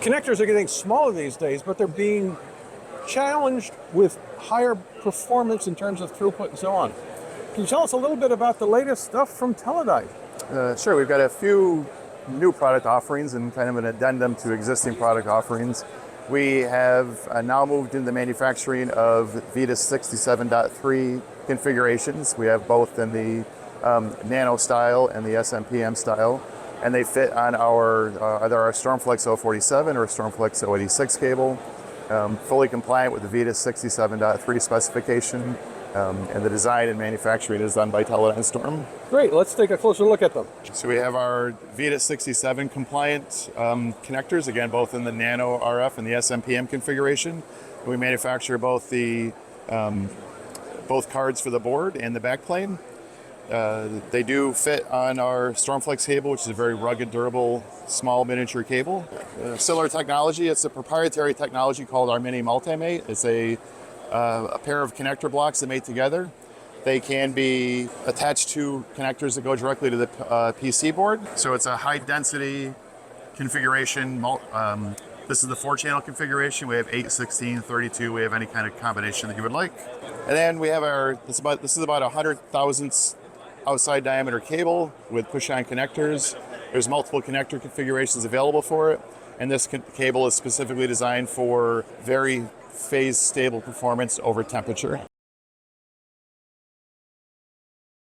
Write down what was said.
Connectors are getting smaller these days, but they're being challenged with higher performance in terms of throughput and so on. Can you tell us a little bit about the latest stuff from Teledyne? Sure, we've got a few new product offerings and kind of an addendum to existing product offerings. We have now moved into the manufacturing of VITA 67.3 configurations. We have both in the Nano style and the SMPM style, and they fit on our either our StormFlex 047 or StormFlex 086 cable, fully compliant with the VITA 67.3 specification, and the design and manufacturing is done by Teledyne Storm. Great, let's take a closer look at them. So we have our VITA 67 compliant connectors, again, both in the NanoRF and the SMPM configuration. We manufacture both the both cards for the board and the backplane. They do fit on our StormFlex cable, which is a very rugged, durable, small miniature cable. Similar technology, it's a proprietary technology called our Mini Multimate. It's a pair of connector blocks that mate together. They can be attached to connectors that go directly to the PC board. So it's a high density configuration. This is the 4-channel configuration. We have 8, 16, 32. We have any kind of combination that you would like. And then we have this is about 100 thousandths outside diameter cable with push-on connectors. There's multiple connector configurations available for it. And this cable is specifically designed for very phase stable performance over temperature.